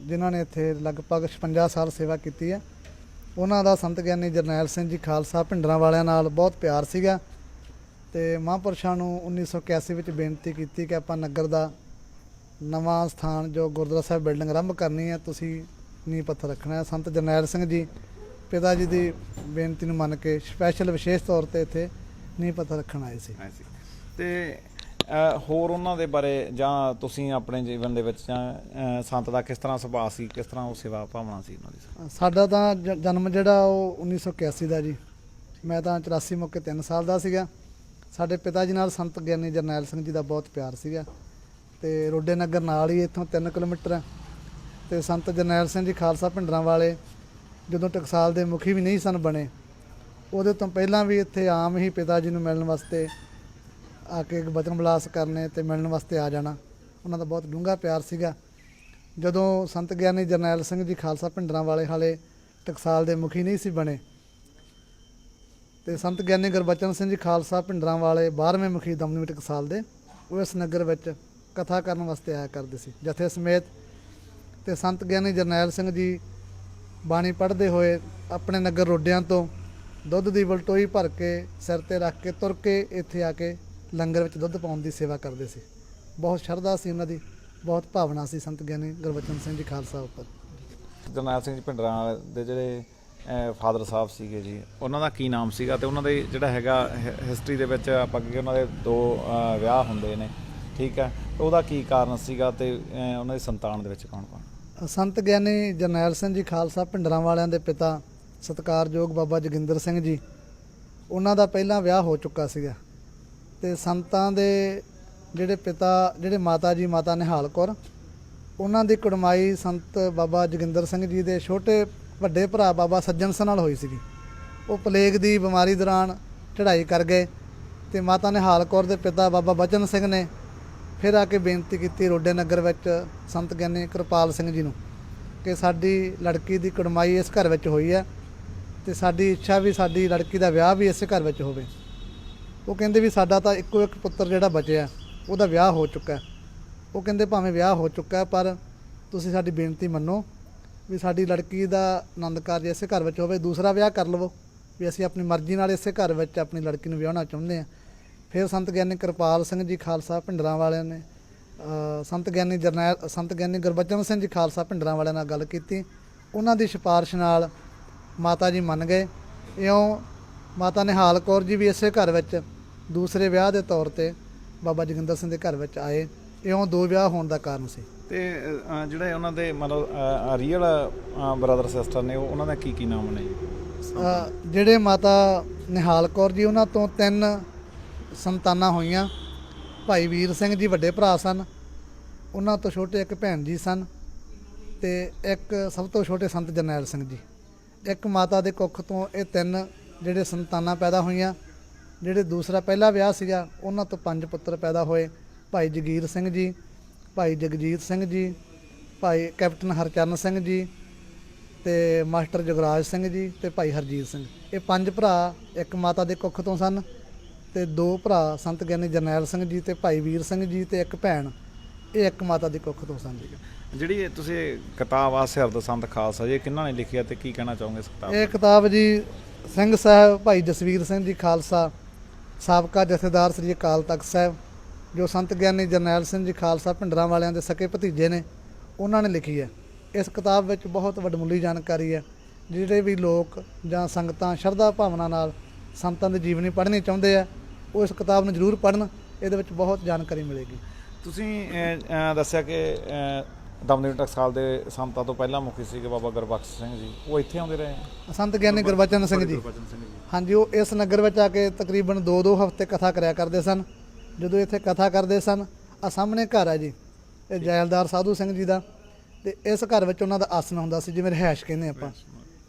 ਜਿਨ੍ਹਾਂ ਨੇ ਇੱਥੇ ਲਗਭਗ 56 ਸਾਲ ਸੇਵਾ ਕੀਤੀ ਹੈ, ਉਹਨਾਂ ਦਾ ਸੰਤ ਗਿਆਨੀ ਜਰਨੈਲ ਸਿੰਘ ਜੀ ਖਾਲਸਾ ਭਿੰਡਰਾਂ ਵਾਲਿਆਂ ਨਾਲ ਬਹੁਤ ਪਿਆਰ ਸੀਗਾ ਤੇ ਮਹਾਂਪੁਰਸ਼ਾਂ ਨੂੰ 1981 ਵਿੱਚ ਬੇਨਤੀ ਕੀਤੀ ਕਿ ਆਪਾਂ ਨਗਰ ਦਾ ਨਵਾਂ ਸਥਾਨ ਜੋ ਗੁਰਦੁਆਰਾ ਸਾਹਿਬ ਬਿਲਡਿੰਗ ਆਰੰਭ ਕਰਨੀ ਹੈ, ਤੁਸੀਂ ਨੀਂਹ ਪੱਥਰ ਰੱਖਣਾ ਹੈ। ਸੰਤ ਜਰਨੈਲ ਸਿੰਘ ਜੀ ਪਿਤਾ ਜੀ ਦੀ ਬੇਨਤੀ ਨੂੰ ਮੰਨ ਕੇ ਸਪੈਸ਼ਲ ਵਿਸ਼ੇਸ਼ ਤੌਰ ਤੇ ਇੱਥੇ ਨੀਂਹ ਪੱਥਰ ਰੱਖਣ ਆਏ ਸੀ। ਤੇ ਹੋਰ ਉਹਨਾਂ ਦੇ ਬਾਰੇ ਜਾਂ ਤੁਸੀਂ ਆਪਣੇ ਜੀਵਨ ਦੇ ਵਿੱਚ ਜਾਂ ਸੰਤ ਦਾ ਕਿਸ ਤਰ੍ਹਾਂ ਸੁਭਾਅ ਸੀ, ਕਿਸ ਤਰ੍ਹਾਂ ਉਹ ਸੇਵਾ ਭਾਵਨਾ ਸੀ ਉਹਨਾਂ ਦੀ? ਸਾਡਾ ਤਾਂ ਜਨਮ ਜਿਹੜਾ ਉਹ 1981 ਦਾ ਜੀ। ਮੈਂ ਤਾਂ 84 ਮੌਕੇ 3 ਸਾਲ ਦਾ ਸੀਗਾ ਸਾਡੇ ਪਿਤਾ ਜੀ ਨਾਲ ਸੰਤ ਗਿਆਨੀ ਜਰਨੈਲ ਸਿੰਘ ਜੀ ਦਾ ਬਹੁਤ ਪਿਆਰ ਸੀਗਾ ਤੇ ਰੋਡੇ ਨਗਰ ਨਾਲ ਹੀ ਇੱਥੋਂ 3 ਕਿਲੋਮੀਟਰ ਆ। ਤੇ ਸੰਤ ਜਰਨੈਲ ਸਿੰਘ ਜੀ ਖਾਲਸਾ ਭਿੰਡਰਾਂ ਵਾਲੇ ਜਦੋਂ ਟਕਸਾਲ ਦੇ ਮੁਖੀ ਵੀ ਨਹੀਂ ਸਨ ਬਣੇ, ਉਹਦੇ ਤੋਂ ਪਹਿਲਾਂ ਵੀ ਇੱਥੇ ਆਮ ਹੀ ਪਿਤਾ ਜੀ ਨੂੰ ਮਿਲਣ ਵਾਸਤੇ ਆ ਕੇ ਬਚਨ ਬਲਾਸ ਕਰਨੇ ਤੇ ਮਿਲਣ ਵਾਸਤੇ ਆ ਜਾਣਾ। ਉਹਨਾਂ ਦਾ ਬਹੁਤ ਡੂੰਘਾ ਪਿਆਰ ਸੀਗਾ। ਜਦੋਂ ਸੰਤ ਗਿਆਨੀ ਜਰਨੈਲ ਸਿੰਘ ਜੀ ਖਾਲਸਾ ਭਿੰਡਰਾਂ ਵਾਲੇ ਹਾਲੇ ਟਕਸਾਲ ਦੇ ਮੁਖੀ ਨਹੀਂ ਸੀ ਬਣੇ ਤੇ ਸੰਤ ਗਿਆਨੀ ਗੁਰਬਚਨ ਸਿੰਘ ਜੀ ਖਾਲਸਾ ਭਿੰਡਰਾਂ ਵਾਲੇ 12ਵੇਂ ਮੁਖੀ ਦਮਦਮੀ ਟਕਸਾਲ ਦੇ, ਉਹ ਇਸ ਨਗਰ ਵਿੱਚ ਕਥਾ ਕਰਨ ਵਾਸਤੇ ਆਇਆ ਕਰਦੇ ਸੀ ਜਥੇ ਸਮੇਤ। ਤੇ ਸੰਤ ਗਿਆਨੀ ਜਰਨੈਲ ਸਿੰਘ ਜੀ ਬਾਣੀ ਪੜ੍ਹਦੇ ਹੋਏ ਆਪਣੇ ਨਗਰ ਰੋਡਿਆਂ ਤੋਂ ਦੁੱਧ ਦੀ ਬਲਟੋਈ ਭਰ ਕੇ ਸਿਰ ਤੇ ਰੱਖ ਕੇ ਤੁਰ ਕੇ ਇੱਥੇ ਆ ਕੇ ਲੰਗਰ ਵਿੱਚ ਦੁੱਧ ਪਾਉਣ ਦੀ ਸੇਵਾ ਕਰਦੇ ਸੀ। ਬਹੁਤ ਸ਼ਰਧਾ ਸੀ ਉਹਨਾਂ ਦੀ, ਬਹੁਤ ਭਾਵਨਾ ਸੀ ਸੰਤ ਗਿਆਨੀ ਗੁਰਬਚਨ ਸਿੰਘ ਜੀ ਖਾਲਸਾ ਉੱਪਰ। ਜਰਨੈਲ ਸਿੰਘ ਜੀ ਭਿੰਡਰਾਂ ਦੇ ਜਿਹੜੇ ਫਾਦਰ ਸਾਹਿਬ ਸੀਗੇ ਜੀ, ਉਹਨਾਂ ਦਾ ਕੀ ਨਾਮ ਸੀਗਾ ਤੇ ਉਹਨਾਂ ਦੇ ਜਿਹੜਾ ਹੈਗਾ ਹਿਸਟਰੀ ਦੇ ਵਿੱਚ ਆਪਾਂ ਕਿ ਉਹਨਾਂ ਦੇ 2 ਵਿਆਹ ਹੁੰਦੇ ਨੇ, ਠੀਕ ਹੈ, ਉਹਦਾ ਕੀ ਕਾਰਨ ਸੀਗਾ ਤੇ ਉਹਨਾਂ ਦੀ ਸੰਤਾਨ ਦੇ ਵਿੱਚ ਕੌਣ ਕੌਣ? ਸੰਤ ਗਿਆਨੀ ਜਰਨੈਲ ਸਿੰਘ ਜੀ ਖਾਲਸਾ ਭਿੰਡਰਾਂ ਵਾਲਿਆਂ ਦੇ ਪਿਤਾ ਸਤਿਕਾਰਯੋਗ ਬਾਬਾ ਜੋਗਿੰਦਰ ਸਿੰਘ ਜੀ, ਉਹਨਾਂ ਦਾ ਪਹਿਲਾਂ ਵਿਆਹ ਹੋ ਚੁੱਕਾ ਸੀਗਾ ਤੇ ਸੰਤਾਂ ਦੇ ਜਿਹੜੇ ਮਾਤਾ ਜੀ ਮਾਤਾ ਨਿਹਾਲ ਕੌਰ, ਉਹਨਾਂ ਦੀ ਕੁੜਮਾਈ ਸੰਤ ਬਾਬਾ ਜੋਗਿੰਦਰ ਸਿੰਘ ਜੀ ਦੇ ਛੋਟੇ ਵੱਡੇ ਭਰਾ ਬਾਬਾ ਸੱਜਣ ਸਿੰਘ ਨਾਲ ਹੋਈ ਸੀਗੀ। ਉਹ ਪਲੇਗ ਦੀ ਬਿਮਾਰੀ ਦੌਰਾਨ ਚੜ੍ਹਾਈ ਕਰ ਗਏ ਤੇ ਮਾਤਾ ਨਿਹਾਲ ਕੌਰ ਦੇ ਪਿਤਾ ਬਾਬਾ ਬਚਨ ਸਿੰਘ ਨੇ ਫਿਰ ਆ ਕੇ ਬੇਨਤੀ ਕੀਤੀ ਰੋਡੇ ਨਗਰ ਵਿੱਚ ਸੰਤ ਗਿਆਨੀ ਕਿਰਪਾਲ ਸਿੰਘ ਜੀ ਨੂੰ ਕਿ ਸਾਡੀ ਲੜਕੀ ਦੀ ਕੁੜਮਾਈ ਇਸ ਘਰ ਵਿੱਚ ਹੋਈ ਹੈ ਤੇ ਸਾਡੀ ਇੱਛਾ ਵੀ ਸਾਡੀ ਲੜਕੀ ਦਾ ਵਿਆਹ ਵੀ ਇਸੇ ਘਰ ਵਿੱਚ ਹੋਵੇ। ਉਹ ਕਹਿੰਦੇ ਵੀ ਸਾਡਾ ਤਾਂ ਇੱਕੋ ਇੱਕ ਪੁੱਤਰ ਜਿਹੜਾ ਬਚਿਆ ਉਹਦਾ ਵਿਆਹ ਹੋ ਚੁੱਕਾ। ਉਹ ਕਹਿੰਦੇ ਭਾਵੇਂ ਵਿਆਹ ਹੋ ਚੁੱਕਾ ਪਰ ਤੁਸੀਂ ਸਾਡੀ ਬੇਨਤੀ ਮੰਨੋ ਵੀ ਸਾਡੀ ਲੜਕੀ ਦਾ ਆਨੰਦ ਕਾਰਜ ਇਸੇ ਘਰ ਵਿੱਚ ਹੋਵੇ, ਦੂਸਰਾ ਵਿਆਹ ਕਰ ਲਵੋ ਵੀ ਅਸੀਂ ਆਪਣੀ ਮਰਜ਼ੀ ਨਾਲ ਇਸੇ ਘਰ ਵਿੱਚ ਆਪਣੀ ਲੜਕੀ ਨੂੰ ਵਿਆਹਣਾ ਚਾਹੁੰਦੇ ਹਾਂ। ਫਿਰ ਸੰਤ ਗਿਆਨੀ ਕਿਰਪਾਲ ਸਿੰਘ ਜੀ ਖਾਲਸਾ ਭਿੰਡਰਾਂ ਵਾਲਿਆਂ ਨੇ ਸੰਤ ਗਿਆਨੀ ਗੁਰਬਚਨ ਸਿੰਘ ਜੀ ਖਾਲਸਾ ਭਿੰਡਰਾਂ ਵਾਲਿਆਂ ਨਾਲ ਗੱਲ ਕੀਤੀ। ਉਹਨਾਂ ਦੀ ਸਿਫਾਰਿਸ਼ ਨਾਲ ਮਾਤਾ ਜੀ ਮੰਨ ਗਏ। ਇਉਂ ਮਾਤਾ ਨਿਹਾਲ ਕੌਰ ਜੀ ਵੀ ਇਸੇ ਘਰ ਵਿੱਚ ਦੂਸਰੇ ਵਿਆਹ ਦੇ ਤੌਰ ਤੇ ਬਾਬਾ ਜੋਗਿੰਦਰ ਸਿੰਘ ਦੇ ਘਰ ਵਿੱਚ ਆਏ। ਇਉਂ 2 ਵਿਆਹ ਹੋਣ ਦਾ ਕਾਰਨ ਸੀ। ਤੇ ਜਿਹੜੇ ਉਹਨਾਂ ਦੇ ਮਤਲਬ ਰੀਅਲ ਬ੍ਰਦਰ ਸਿਸਟਰ ਨੇ, ਉਹਨਾਂ ਦਾ ਕੀ ਨਾਮ ਨੇ ਜੀ? ਜਿਹੜੇ ਮਾਤਾ ਨਿਹਾਲ ਕੌਰ ਜੀ, ਉਹਨਾਂ ਤੋਂ 3 ਸੰਤਾਨਾਂ ਹੋਈਆਂ। ਭਾਈ ਵੀਰ ਸਿੰਘ ਜੀ ਵੱਡੇ ਭਰਾ ਸਨ, ਉਹਨਾਂ ਤੋਂ ਛੋਟੇ ਇੱਕ ਭੈਣ ਜੀ ਸਨ ਤੇ ਇੱਕ ਸਭ ਤੋਂ ਛੋਟੇ ਸੰਤ ਜਰਨੈਲ ਸਿੰਘ ਜੀ। ਇੱਕ ਮਾਤਾ ਦੇ ਕੁੱਖ ਤੋਂ ਇਹ 3 ਜਿਹੜੇ ਸੰਤਾਨਾਂ ਪੈਦਾ ਹੋਈਆਂ। ਜਿਹੜੇ ਦੂਸਰਾ ਪਹਿਲਾ ਵਿਆਹ ਸੀਗਾ ਉਹਨਾਂ ਤੋਂ 5 ਪੁੱਤਰ ਪੈਦਾ ਹੋਏ। ਭਾਈ ਜਗੀਰ ਸਿੰਘ ਜੀ, ਭਾਈ ਜਗਜੀਤ ਸਿੰਘ ਜੀ, ਭਾਈ ਕੈਪਟਨ ਹਰਚਰਨ ਸਿੰਘ ਜੀ ਤੇ ਮਾਸਟਰ ਜਗਰਾਜ ਸਿੰਘ ਜੀ ਤੇ ਭਾਈ ਹਰਜੀਤ ਸਿੰਘ। ਇਹ 5 ਭਰਾ ਇੱਕ ਮਾਤਾ ਦੇ ਕੁੱਖ ਤੋਂ ਸਨ ਤੇ 2 ਭਰਾ ਸੰਤ ਗਿਆਨੀ ਜਰਨੈਲ ਸਿੰਘ ਜੀ ਤੇ ਭਾਈ ਵੀਰ ਸਿੰਘ ਜੀ ਤੇ ਇੱਕ ਭੈਣ, ਇਹ ਇੱਕ ਮਾਤਾ ਦੀ ਕੁੱਖ ਤੋਂ ਸਨ ਜੀ। ਜਿਹੜੀ ਤੁਸੀਂ ਕਿਤਾਬ ਆ ਸਿਰਦ ਸੰਤ ਖਾਲਸਾ ਜੀ, ਕਿਹਨਾਂ ਨੇ ਲਿਖੀ ਤੇ ਕੀ ਕਹਿਣਾ ਚਾਹੋਗੇ ਇਸ ਕਿਤਾਬ? ਇਹ ਕਿਤਾਬ ਜੀ ਸਿੰਘ ਸਾਹਿਬ ਭਾਈ ਜਸਵੀਰ ਸਿੰਘ ਜੀ ਖਾਲਸਾ, ਸਾਬਕਾ ਜਥੇਦਾਰ ਸ੍ਰੀ ਅਕਾਲ ਤਖਤ ਸਾਹਿਬ, ਜੋ ਸੰਤ ਗਿਆਨੀ ਜਰਨੈਲ ਸਿੰਘ ਜੀ ਖਾਲਸਾ ਭਿੰਡਰਾਂ ਵਾਲਿਆਂ ਦੇ ਸਕੇ ਭਤੀਜੇ ਨੇ, ਉਹਨਾਂ ਨੇ ਲਿਖੀ ਹੈ। ਇਸ ਕਿਤਾਬ ਵਿੱਚ ਬਹੁਤ ਵੱਡਮੁੱਲੀ ਜਾਣਕਾਰੀ ਹੈ। ਜਿਹੜੇ ਵੀ ਲੋਕ ਜਾਂ ਸੰਗਤਾਂ ਸ਼ਰਧਾ ਭਾਵਨਾ ਨਾਲ ਸੰਤਾਂ ਦੀ ਜੀਵਨੀ ਪੜ੍ਹਨੀ ਚਾਹੁੰਦੇ ਆ, ਉਹ ਇਸ ਕਿਤਾਬ ਨੂੰ ਜ਼ਰੂਰ ਪੜ੍ਹਨ। ਇਹਦੇ ਵਿੱਚ ਬਹੁਤ ਜਾਣਕਾਰੀ ਮਿਲੇਗੀ। ਤੁਸੀਂ ਦੱਸਿਆ ਕਿ ਦਮਦਮੀ ਟਕਸਾਲ ਦੇ ਸੰਤਾਂ ਤੋਂ ਪਹਿਲਾਂ ਮੁਖੀ ਸੀਗੇ ਬਾਬਾ ਗੁਰਬਖਸ਼ ਸਿੰਘ ਜੀ, ਉਹ ਇੱਥੇ ਆਉਂਦੇ ਰਹੇ? ਸੰਤ ਗਿਆਨੀ ਗੁਰਬਚਨ ਸਿੰਘ ਜੀ, ਹਾਂਜੀ, ਉਹ ਇਸ ਨਗਰ ਵਿੱਚ ਆ ਕੇ ਤਕਰੀਬਨ 2-2 ਹਫ਼ਤੇ ਕਥਾ ਕਰਿਆ ਕਰਦੇ ਸਨ। ਜਦੋਂ ਇੱਥੇ ਕਥਾ ਕਰਦੇ ਸਨ, ਆ ਸਾਹਮਣੇ ਘਰ ਹੈ ਜੀ, ਇਹ ਜੈਲਦਾਰ ਸਾਧੂ ਸਿੰਘ ਜੀ ਦਾ, ਤੇ ਇਸ ਘਰ ਵਿੱਚ ਉਹਨਾਂ ਦਾ ਆਸਣ ਹੁੰਦਾ ਸੀ, ਜਿਵੇਂ ਰਿਹਾਇਸ਼ ਕਹਿੰਦੇ ਆਪਾਂ।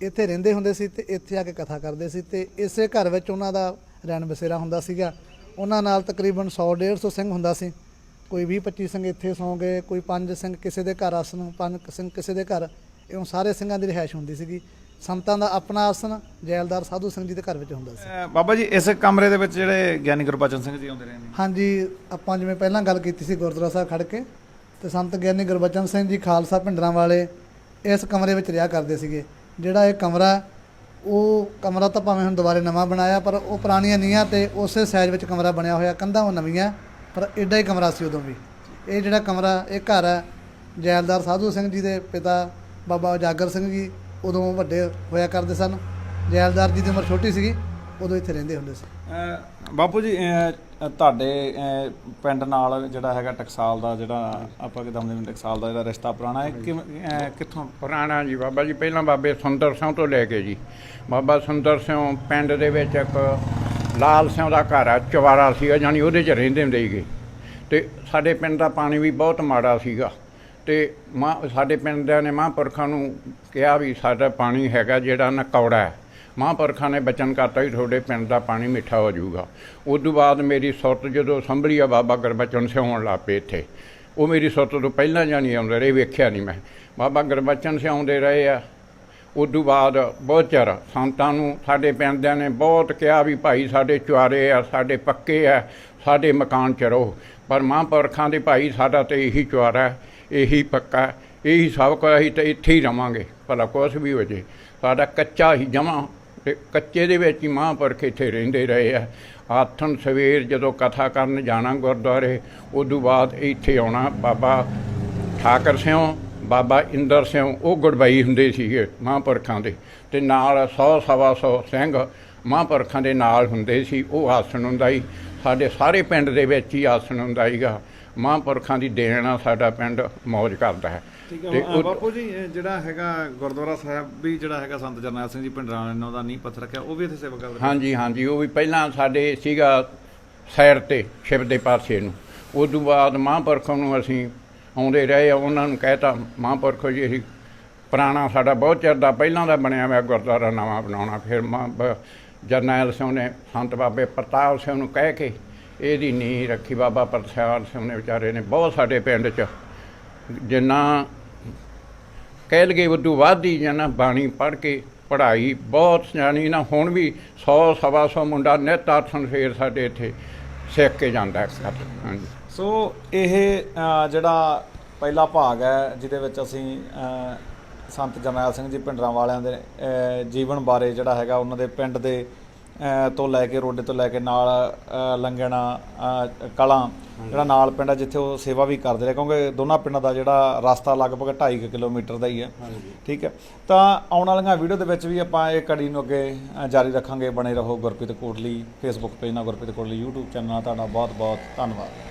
ਇੱਥੇ ਰਹਿੰਦੇ ਹੁੰਦੇ ਸੀ ਤੇ ਇੱਥੇ ਆ ਕੇ ਕਥਾ ਕਰਦੇ ਸੀ ਤੇ ਇਸੇ ਘਰ ਵਿੱਚ ਉਹਨਾਂ ਦਾ ਰਹਿਣ ਬਸੇਰਾ ਹੁੰਦਾ ਸੀਗਾ। ਉਹਨਾਂ ਨਾਲ ਤਕਰੀਬਨ 100-150 ਸਿੰਘ ਹੁੰਦਾ ਸੀ। ਕੋਈ 20-25 ਸਿੰਘ ਇੱਥੇ ਸੌਂ ਗਏ, ਕੋਈ 5 ਸਿੰਘ ਕਿਸੇ ਦੇ ਘਰ ਆਸਣ, 5 ਸਿੰਘ ਕਿਸੇ ਦੇ ਘਰ, ਇਉਂ ਸਾਰੇ ਸਿੰਘਾਂ ਦੀ ਰਿਹਾਇਸ਼ ਹੁੰਦੀ ਸੀਗੀ। ਸੰਤਾਂ ਦਾ ਆਪਣਾ ਆਸਣ ਜੈਲਦਾਰ ਸਾਧੂ ਸਿੰਘ ਜੀ ਦੇ ਘਰ ਵਿੱਚ ਹੁੰਦਾ ਸੀ। ਬਾਬਾ ਜੀ, ਇਸ ਕਮਰੇ ਦੇ ਵਿੱਚ ਜਿਹੜੇ ਗਿਆਨੀ ਗੁਰਬਚਨ ਸਿੰਘ ਜੀ ਆਉਂਦੇ ਰਹੇ ਨੇ? ਹਾਂਜੀ, ਆਪਾਂ ਜਿਵੇਂ ਪਹਿਲਾਂ ਗੱਲ ਕੀਤੀ ਸੀ ਗੁਰਦੁਆਰਾ ਸਾਹਿਬ ਖੜ੍ਹ ਕੇ, ਤੇ ਸੰਤ ਗਿਆਨੀ ਗੁਰਬਚਨ ਸਿੰਘ ਜੀ ਖਾਲਸਾ ਭਿੰਡਰਾਂ ਵਾਲੇ ਇਸ ਕਮਰੇ ਵਿੱਚ ਰਿਹਾ ਕਰਦੇ ਸੀਗੇ। ਜਿਹੜਾ ਇਹ ਕਮਰਾ, ਉਹ ਕਮਰਾ ਤਾਂ ਭਾਵੇਂ ਹੁਣ ਦੁਬਾਰੇ ਨਵਾਂ ਬਣਾਇਆ, ਪਰ ਉਹ ਪੁਰਾਣੀਆਂ ਨੀਹਾਂ ਤੇ ਉਸੇ ਸਾਈਜ਼ ਵਿੱਚ ਕਮਰਾ ਬਣਿਆ ਹੋਇਆ। ਕੰਧਾਂ ਉਹ ਨਵੀਆਂ, ਪਰ ਐਡਾ ਹੀ ਕਮਰਾ ਸੀ ਉਦੋਂ ਵੀ। ਇਹ ਜਿਹੜਾ ਕਮਰਾ, ਇਹ ਘਰ ਹੈ ਜੈਲਦਾਰ ਸਾਧੂ ਸਿੰਘ ਜੀ ਦੇ ਪਿਤਾ ਬਾਬਾ ਉਜਾਗਰ ਸਿੰਘ ਜੀ ਉਦੋਂ ਵੱਡੇ ਹੋਇਆ ਕਰਦੇ ਸਨ। ਜੈਲਦਾਰ ਜੀ ਦੀ ਉਮਰ ਛੋਟੀ ਸੀਗੀ, ਉਦੋਂ ਇੱਥੇ ਰਹਿੰਦੇ ਹੁੰਦੇ ਸੀ। ਬਾਪੂ ਜੀ, ਤੁਹਾਡੇ ਪਿੰਡ ਨਾਲ ਜਿਹੜਾ ਹੈਗਾ ਟਕਸਾਲ ਦਾ, ਜਿਹੜਾ ਆਪਾਂ ਕਿ ਦਮਦਮੀ ਟਕਸਾਲ ਦਾ ਜਿਹੜਾ ਰਿਸ਼ਤਾ ਪੁਰਾਣਾ ਹੈ, ਕਿੱਥੋਂ ਪੁਰਾਣਾ ਜੀ? ਬਾਬਾ ਜੀ ਪਹਿਲਾਂ ਬਾਬੇ ਸੁੰਦਰ ਸਿੰਘ ਤੋਂ ਲੈ ਕੇ ਜੀ, ਬਾਬਾ ਸੁੰਦਰ ਸਿੰਘ ਪਿੰਡ ਦੇ ਵਿੱਚ ਇੱਕ ਲਾਲ ਸਿੰਘ ਦਾ ਘਰ ਆ, ਚਵਾਰਾ ਸੀਗਾ, ਜਾਣੀ ਉਹਦੇ 'ਚ ਰਹਿੰਦੇ ਹੁੰਦੇ ਸੀਗੇ। ਅਤੇ ਸਾਡੇ ਪਿੰਡ ਦਾ ਪਾਣੀ ਵੀ ਬਹੁਤ ਮਾੜਾ ਸੀਗਾ, ਅਤੇ ਸਾਡੇ ਪਿੰਡਿਆਂ ਨੇ ਮਹਾਂਪੁਰਖਾਂ ਨੂੰ ਕਿਹਾ ਵੀ ਸਾਡਾ ਪਾਣੀ ਹੈਗਾ ਜਿਹੜਾ ਨਾ ਕੌੜਾ ਹੈ। ਮਹਾਂਪੁਰਖਾਂ ਨੇ ਬਚਨ ਕਰਤਾ ਵੀ ਤੁਹਾਡੇ ਪਿੰਡ ਦਾ ਪਾਣੀ ਮਿੱਠਾ ਹੋ ਜਾਊਗਾ। ਉਸ ਤੋਂ ਬਾਅਦ ਮੇਰੀ ਸੁਰਤ ਜਦੋਂ ਸੰਭਲੀ ਆ, ਬਾਬਾ ਗੁਰਬਚਨ ਸਿੰਘ ਆਉਣ ਲੱਗ ਪਏ ਇੱਥੇ। ਉਹ ਮੇਰੀ ਸੁਰਤ ਤੋਂ ਪਹਿਲਾਂ ਜਾਣੀ ਆਉਂਦੇ ਰਹੇ, ਵੇਖਿਆ ਨਹੀਂ ਮੈਂ। ਬਾਬਾ ਗੁਰਬਚਨ ਸਿੰਘ ਆਉਂਦੇ ਰਹੇ ਆ। ਉਸ ਤੋਂ ਬਾਅਦ ਬਹੁਤ ਚਿਰ ਸੰਤਾਂ ਨੂੰ ਸਾਡੇ ਪਿੰਡਿਆਂ ਨੇ ਬਹੁਤ ਕਿਹਾ ਵੀ ਭਾਈ ਸਾਡੇ ਚੁਆਰੇ ਆ, ਸਾਡੇ ਪੱਕੇ ਆ, ਸਾਡੇ ਮਕਾਨ 'ਚ ਰਹੋ। ਪਰ ਮਹਾਂਪੁਰਖਾਂ ਦੇ ਭਾਈ ਸਾਡਾ ਤਾਂ ਇਹੀ ਚੁਆਰਾ, ਇਹੀ ਪੱਕਾ, ਇਹੀ ਸਭ ਕੁਝ, ਅਸੀਂ ਤਾਂ ਇੱਥੇ ਹੀ ਰਵਾਂਗੇ, ਭਲਾ ਕੁਛ ਵੀ ਹੋ ਜੇ। ਸਾਡਾ ਕੱਚਾ ਹੀ ਜਮਾਂ, ਅਤੇ ਕੱਚੇ ਦੇ ਵਿੱਚ ਹੀ ਮਹਾਂਪੁਰਖ ਇੱਥੇ ਰਹਿੰਦੇ ਰਹੇ ਆ। ਆਥਣ ਸਵੇਰ ਜਦੋਂ ਕਥਾ ਕਰਨ ਜਾਣਾ ਗੁਰਦੁਆਰੇ, ਉਦੋਂ ਬਾਅਦ ਇੱਥੇ ਆਉਣਾ। ਬਾਬਾ ਠਾਕਰ ਸਿੰਘ, ਬਾਬਾ ਇੰਦਰ ਸਿੰਘ, ਉਹ ਗੁਰਬਈ ਹੁੰਦੇ ਸੀਗੇ ਮਹਾਂਪੁਰਖਾਂ ਦੇ, ਅਤੇ ਨਾਲ 100 ਸਵਾ 100 ਸਿੰਘ ਮਹਾਂਪੁਰਖਾਂ ਦੇ ਨਾਲ ਹੁੰਦੇ ਸੀ। ਉਹ ਆਸਣ ਹੁੰਦਾ ਸੀ, ਸਾਡੇ ਸਾਰੇ ਪਿੰਡ ਦੇ ਵਿੱਚ ਹੀ ਆਸਣ ਹੁੰਦਾ ਸੀਗਾ। ਮਹਾਂਪੁਰਖਾਂ ਦੀ ਦੇਣ ਆ, ਸਾਡਾ ਪਿੰਡ ਮੌਜ ਕਰਦਾ ਹੈ। ਠੀਕ ਹੈ ਬਾਪੂ ਜੀ, ਜਿਹੜਾ ਹੈਗਾ ਗੁਰਦੁਆਰਾ ਸਾਹਿਬ ਵੀ ਜਿਹੜਾ ਹੈਗਾ ਸੰਤ ਜਰਨੈਲ ਸਿੰਘ ਜੀ ਭਿੰਡਰਾਂ ਨੇ ਉਹਦਾ ਨੀਂਹ ਪੱਥਰ ਰੱਖਿਆ, ਉਹ ਵੀ ਇੱਥੇ ਸੇਵਾ ਕਰਦੇ? ਹਾਂਜੀ ਹਾਂਜੀ, ਉਹ ਵੀ ਪਹਿਲਾਂ ਸਾਡੇ ਸੀਗਾ ਸਾਈਡ 'ਤੇ ਸ਼ਿਵ ਦੇ ਪਾਸੇ ਨੂੰ। ਉਸ ਤੋਂ ਬਾਅਦ ਮਹਾਂਪੁਰਖਾਂ ਨੂੰ ਅਸੀਂ ਆਉਂਦੇ ਰਹੇ ਆ, ਉਹਨਾਂ ਨੂੰ ਕਹਿਤਾ ਮਹਾਂਪੁਰਖੋ ਜੀ ਅਸੀਂ ਪੁਰਾਣਾ ਸਾਡਾ ਬਹੁਤ ਚਿਰ ਦਾ ਪਹਿਲਾਂ ਦਾ ਬਣਿਆ ਹੋਇਆ ਗੁਰਦੁਆਰਾ ਨਵਾਂ ਬਣਾਉਣਾ। ਫਿਰ ਜਰਨੈਲ ਸਿੰਘ ਨੇ ਸੰਤ ਬਾਬੇ ਪ੍ਰਤਾਪ ਸਿੰਘ ਨੂੰ ਕਹਿ ਕੇ ਇਹਦੀ ਨੀਂਹ ਰੱਖੀ। ਬਾਬਾ ਪ੍ਰਸਾਦ ਸਿੰਘ ਨੇ ਵਿਚਾਰੇ ਨੇ ਬਹੁਤ ਸਾਡੇ ਪਿੰਡ 'ਚ ਜਿੰਨਾ ਕਹਿ ਲਈਏ ਉਦੋਂ ਵੱਧ ਹੀ ਜਿੰਨਾ ਬਾਣੀ ਪੜ੍ਹ ਕੇ ਪੜ੍ਹਾਈ ਬਹੁਤ ਜਾਣੀ ਨਾ, ਹੁਣ ਵੀ 100 ਸਵਾ 100 ਮੁੰਡਾ ਨਿੱਤ ਆਥਣ ਫੇਰ ਸਾਡੇ ਇੱਥੇ ਸਿੱਖ ਕੇ ਜਾਂਦਾ। ਹਾਂਜੀ, ਸੋ ਇਹ ਜਿਹੜਾ ਪਹਿਲਾ ਭਾਗ ਹੈ ਜਿਹਦੇ ਵਿੱਚ ਅਸੀਂ ਸੰਤ ਜਰਨੈਲ ਸਿੰਘ ਜੀ ਭਿੰਡਰਾਂ ਵਾਲਿਆਂ ਦੇ ਜੀਵਨ ਬਾਰੇ ਜਿਹੜਾ ਹੈਗਾ, ਉਹਨਾਂ ਦੇ ਪਿੰਡ ਦੇ ਤੋਂ ਲੈ ਕੇ ਰੋਡੇ ਤੋਂ ਲੈ ਕੇ ਨਾਲ ਲੰਗਣਾ ਕਲਾਂ ਜਿਹੜਾ ਨਾਲ ਪਿੰਡ ਹੈ ਜਿੱਥੇ ਉਹ ਸੇਵਾ ਵੀ ਕਰਦੇ ਰਹੇ, ਕਿਉਂਕਿ ਦੋਨਾਂ ਪਿੰਡਾਂ ਦਾ ਜਿਹੜਾ ਰਸਤਾ ਲਗਭਗ 2.5 ਕਿਲੋਮੀਟਰ ਦਾ ਹੀ ਹੈ। ਠੀਕ ਹੈ, ਤਾਂ ਆਉਣ ਵਾਲੀਆਂ ਵੀਡੀਓ ਦੇ ਵਿੱਚ ਵੀ ਆਪਾਂ ਇਹ ਕੜੀ ਨੂੰ ਅੱਗੇ ਜਾਰੀ ਰੱਖਾਂਗੇ। ਬਣੇ ਰਹੋ ਗੁਰਪ੍ਰੀਤ ਕੋਟਲੀ ਫੇਸਬੁੱਕ ਪੇਜ ਨਾਲ, ਗੁਰਪ੍ਰੀਤ ਕੋਟਲੀ YouTube ਚੈਨਲ ਨਾਲ। ਤੁਹਾਡਾ ਬਹੁਤ ਬਹੁਤ ਧੰਨਵਾਦ।